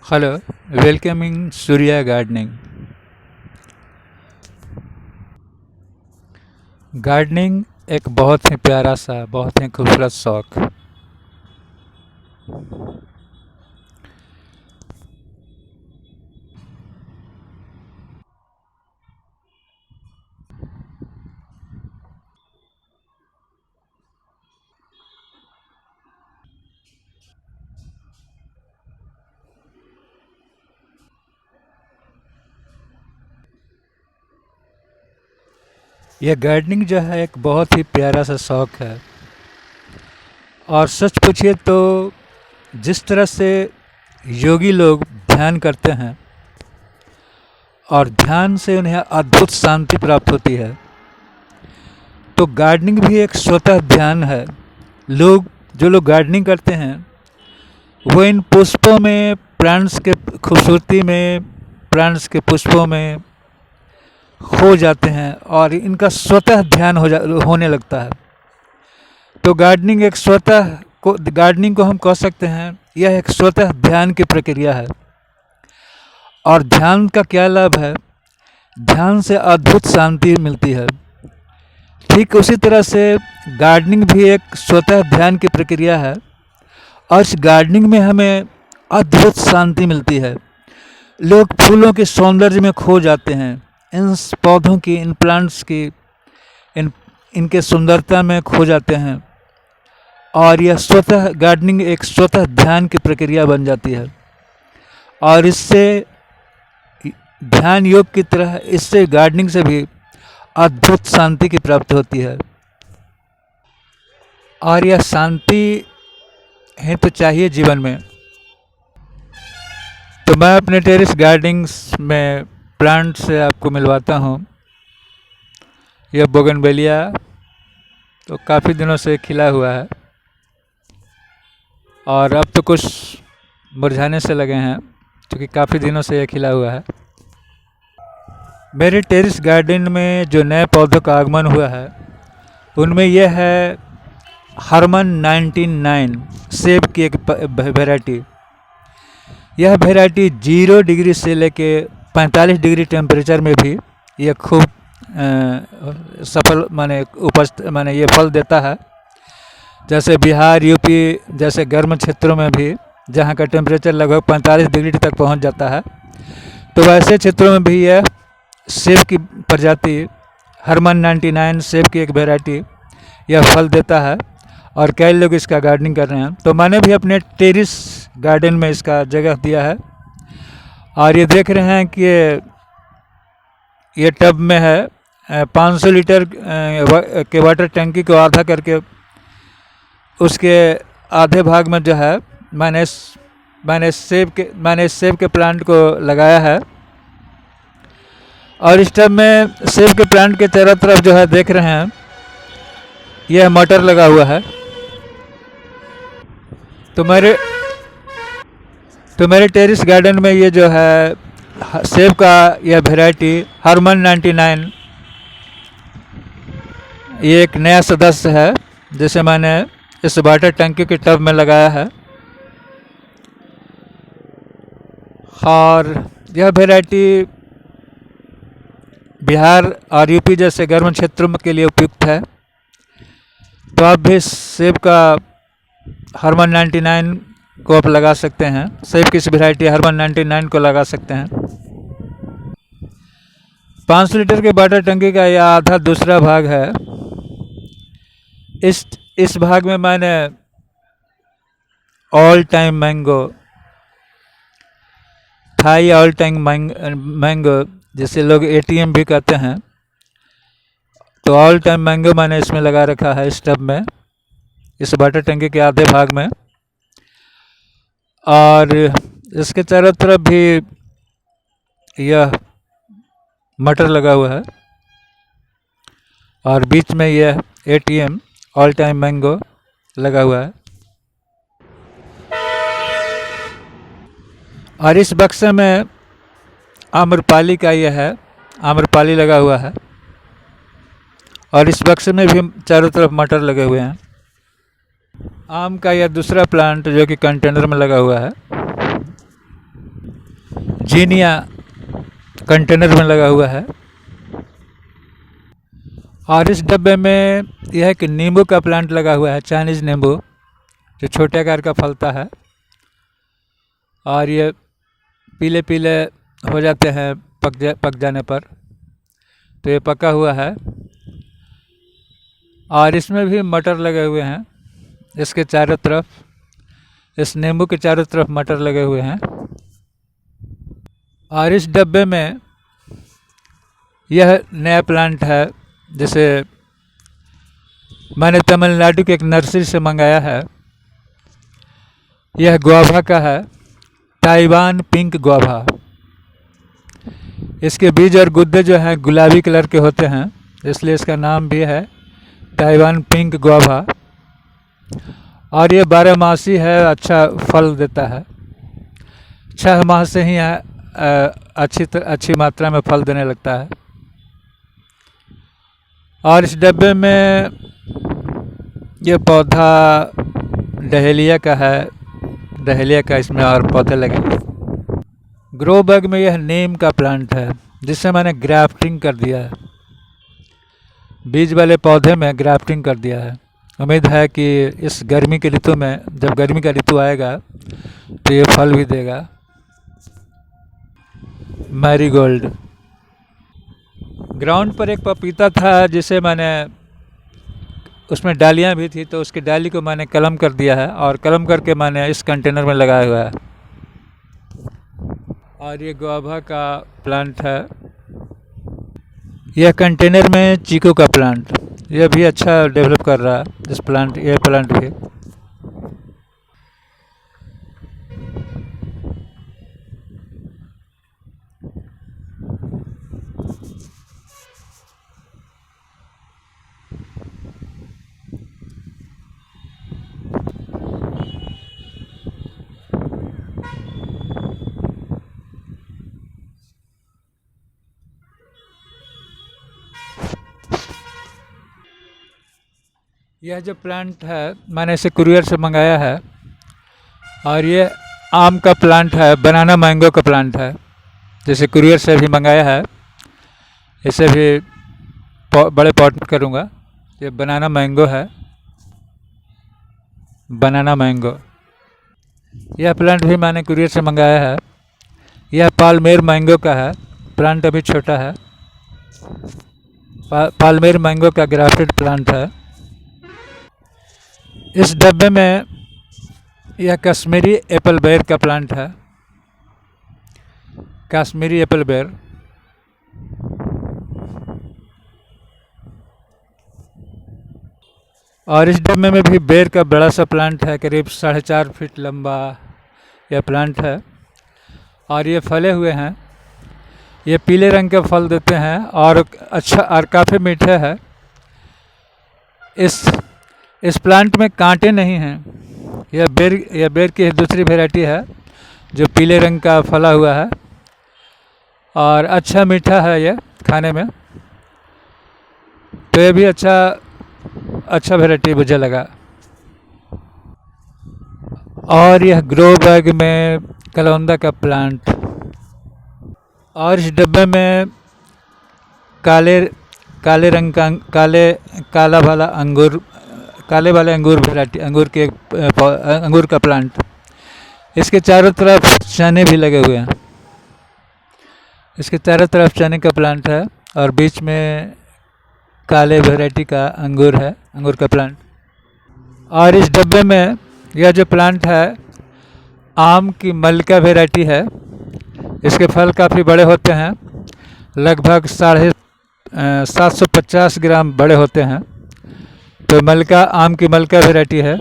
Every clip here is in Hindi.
Hello, welcoming Surya Gardening. Gardening एक बहुत ही प्यारा सा, बहुत ही खूबसूरत शौक। यह गार्डनिंग जो है एक बहुत ही प्यारा सा शौक है। और सच पूछिए तो जिस तरह से योगी लोग ध्यान करते हैं और ध्यान से उन्हें अद्भुत शांति प्राप्त होती है, तो गार्डनिंग भी एक स्वतः ध्यान है। जो लोग गार्डनिंग करते हैं वो इन पुष्पों में, प्लांट्स के खूबसूरती में, प्लांट्स के पुष्पों में खो जाते हैं और इनका स्वतः ध्यान होने लगता है। तो गार्डनिंग को हम कह सकते हैं, यह एक स्वतः ध्यान की प्रक्रिया है। और ध्यान का क्या लाभ है? ध्यान से अद्भुत शांति मिलती है। ठीक उसी तरह से गार्डनिंग भी एक स्वतः ध्यान की प्रक्रिया है और इस गार्डनिंग में हमें अद्भुत शांति मिलती है। लोग फूलों के सौंदर्य में खो जाते हैं, इन पौधों की, इन प्लांट्स की, इनके सुंदरता में खो जाते हैं। और यह गार्डनिंग एक स्वतः ध्यान की प्रक्रिया बन जाती है। और इससे ध्यान योग की तरह इससे गार्डनिंग से भी अद्भुत शांति की प्राप्ति होती है। और यह शांति है तो चाहिए जीवन में। तो मैं अपने टेरेस गार्डनिंग्स में प्लांट से आपको मिलवाता हूँ। यह बोगनवेलिया तो काफ़ी दिनों से खिला हुआ है और अब तो कुछ मुरझाने से लगे हैं, क्योंकि काफ़ी दिनों से यह खिला हुआ है। मेरे टेरेस गार्डन में जो नए पौधों का आगमन हुआ है उनमें यह है हरमन 99 सेब की एक वैरायटी। यह वैरायटी 0 डिग्री से लेके 45 डिग्री टेम्परेचर में भी यह खूब सफल माने ये फल देता है। जैसे बिहार, यूपी जैसे गर्म क्षेत्रों में भी, जहाँ का टेम्परेचर लगभग 45 डिग्री तक पहुँच जाता है, तो वैसे क्षेत्रों में भी यह सेब की प्रजाति हरमन 99 सेब की एक वैरायटी यह फल देता है और कई लोग इसका गार्डनिंग कर रहे हैं। तो मैंने भी अपने टेरेस गार्डन में इसका जगह दिया है। और ये देख रहे हैं कि ये टब में है। 500 लीटर के वाटर टंकी को आधा करके उसके आधे भाग में जो है मैंने सेब के प्लांट को लगाया है। और इस टब में सेब के प्लांट के चारों तरफ जो है देख रहे हैं, यह मटर लगा हुआ है। तो मेरे टेरेस गार्डन में ये जो है सेब का यह वैरायटी हरमन 99, ये एक नया सदस्य है जिसे मैंने इस वाटर टंकी के टब में लगाया है। और यह वैरायटी बिहार और यूपी जैसे गर्म क्षेत्रों के लिए उपयुक्त है। तो आप भी सेब का हरमन 99 को आप लगा सकते हैं। सेब की इस वैरायटी हरमन 99 को लगा सकते हैं। 500 लीटर के वाटर टंकी का यह आधा दूसरा भाग है। इस भाग में मैंने all time mango, Thai all time mango जिसे लोग ATM भी कहते हैं, तो ऑल टाइम मैंगो मैंने इसमें लगा रखा है इस टब में, इस वाटर टंकी के आधे भाग में। और इसके चारों तरफ भी यह मटर लगा हुआ है और बीच में यह ATM ऑल टाइम मैंगो लगा हुआ है। और इस बक्से में आम्रपाली का यह है, आम्रपाली लगा हुआ है। और इस बक्से में भी चारों तरफ मटर लगे हुए हैं। आम का यह दूसरा प्लांट जो कि कंटेनर में लगा हुआ है। जीनिया कंटेनर में लगा हुआ है। और इस डब्बे में यह एक नींबू का प्लांट लगा हुआ है, चाइनीज़ नींबू, जो छोटे आकार का फलता है और ये पीले पीले हो जाते हैं पक जाने पर। तो ये पका हुआ है। और इसमें भी मटर लगे हुए हैं, इसके चारों तरफ, इस नींबू के चारों तरफ मटर लगे हुए हैं। और इस डब्बे में यह नया प्लांट है, जिसे मैंने तमिलनाडु के एक नर्सरी से मंगाया है। यह गुआभा का है, ताइवान पिंक गुआभा। इसके बीज और गुद्दे जो हैं गुलाबी कलर के होते हैं, इसलिए इसका नाम भी है ताइवान पिंक गुआभा। और ये 12 मासी है, अच्छा फल देता है। 6 माह से ही अच्छी मात्रा में फल देने लगता है। और इस डब्बे में ये पौधा डहेलिया का है, डहेलिया का इसमें और पौधे लगे। ग्रो बैग में यह नीम का प्लांट है, जिससे मैंने ग्राफ्टिंग कर दिया है, बीज वाले पौधे में ग्राफ्टिंग कर दिया है। उम्मीद है कि इस गर्मी के ऋतु में, जब गर्मी का ऋतु आएगा तो ये फल भी देगा। मैरीगोल्ड। ग्राउंड पर एक पपीता था, जिसे मैंने, उसमें डालियाँ भी थी, तो उसकी डाली को मैंने कलम कर दिया है और कलम करके मैंने इस कंटेनर में लगाया हुआ है। और ये गुआभा का प्लांट है। यह कंटेनर में चीकू का प्लांट, यह भी अच्छा डेवलप कर रहा है, यह प्लांट भी। यह जो प्लांट है मैंने इसे कुरियर से मंगाया है। और ये आम का प्लांट है, बनाना मैंगो का प्लांट है, जैसे कुरियर से भी मंगाया है। इसे भी बड़े पॉट में करूँगा। ये बनाना मैंगो है, बनाना मैंगो। यह प्लांट भी मैंने कुरियर से मंगाया है। यह पालमेर मैंगो का है, प्लांट अभी छोटा है। पालमेर मैंगो का ग्राफ्टेड प्लांट है। इस डब्बे में यह कश्मीरी एप्पल बेर का प्लांट है, कश्मीरी एप्पल बेर। और इस डब्बे में भी बेर का बड़ा सा प्लांट है, करीब 4.5 फीट लंबा यह प्लांट है। और ये फले हुए हैं, ये पीले रंग के फल देते हैं और अच्छा और काफ़ी मीठे हैं। इस प्लांट में कांटे नहीं हैं। यह बेर की दूसरी वैरायटी है, जो पीले रंग का फला हुआ है और अच्छा मीठा है ये खाने में। तो ये भी अच्छा वैरायटी मुझे लगा। और यह ग्रो बैग में कलौंदा का प्लांट। और इस डब्बे में काले रंग का काले वाले अंगूर वैरायटी, अंगूर का प्लांट। इसके चारों तरफ चने भी लगे हुए हैं। इसके चारों तरफ चने का प्लांट है और बीच में काले वैरायटी का अंगूर है, अंगूर का प्लांट। और इस डब्बे में यह जो प्लांट है आम की मल्लिका वैरायटी है। इसके फल काफ़ी बड़े होते हैं, लगभग 750 ग्राम बड़े होते हैं। तो आम की मल्लिका वैरायटी है।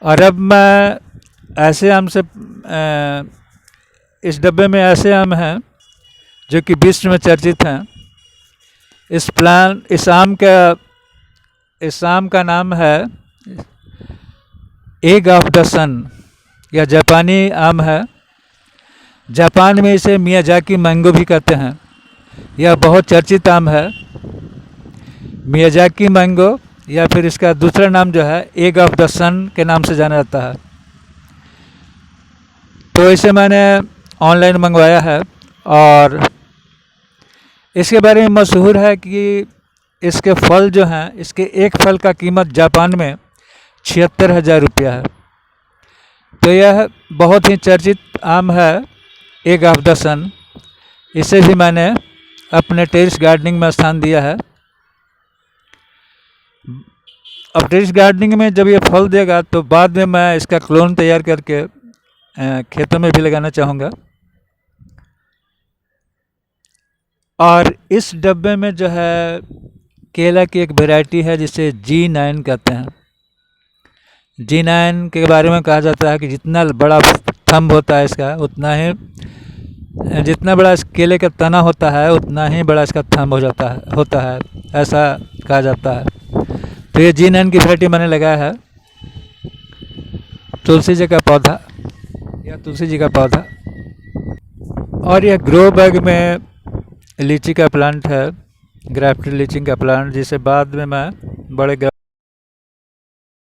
और अब मैं ऐसे आम से, इस डब्बे में ऐसे आम हैं जो कि विश्व में चर्चित हैं। इस आम का नाम है एग ऑफ द सन। यह जापानी आम है। जापान में इसे मियाजाकी मैंगो भी कहते हैं। यह बहुत चर्चित आम है, मियाजाकी मैंगो, या फिर इसका दूसरा नाम जो है एग ऑफ द सन के नाम से जाना जाता है। तो इसे मैंने ऑनलाइन मंगवाया है और इसके बारे में मशहूर है कि इसके फल जो हैं, इसके एक फल का कीमत जापान में 76,000 रुपया है। तो यह बहुत ही चर्चित आम है, एग ऑफ द सन। इसे भी मैंने अपने टेरेस गार्डनिंग में स्थान दिया है। अब टेरेस गार्डनिंग में जब ये फल देगा तो बाद में मैं इसका क्लोन तैयार करके खेतों में भी लगाना चाहूँगा। और इस डब्बे में जो है केला की एक वैरायटी है जिसे G9 कहते हैं। G9 के बारे में कहा जाता है कि जितना बड़ा थंब होता है इसका, उतना ही जितना बड़ा इस केले का तना होता है उतना ही बड़ा इसका थंब होता है, ऐसा कहा जाता है। तो ये G9 की वैरायटी मैंने लगाया है। तुलसी जी का पौधा, यह तुलसी जी का पौधा। और यह ग्रो बैग में लीची का प्लांट है, ग्राफ्टेड लीची का प्लांट, जिसे बाद में मैं बड़े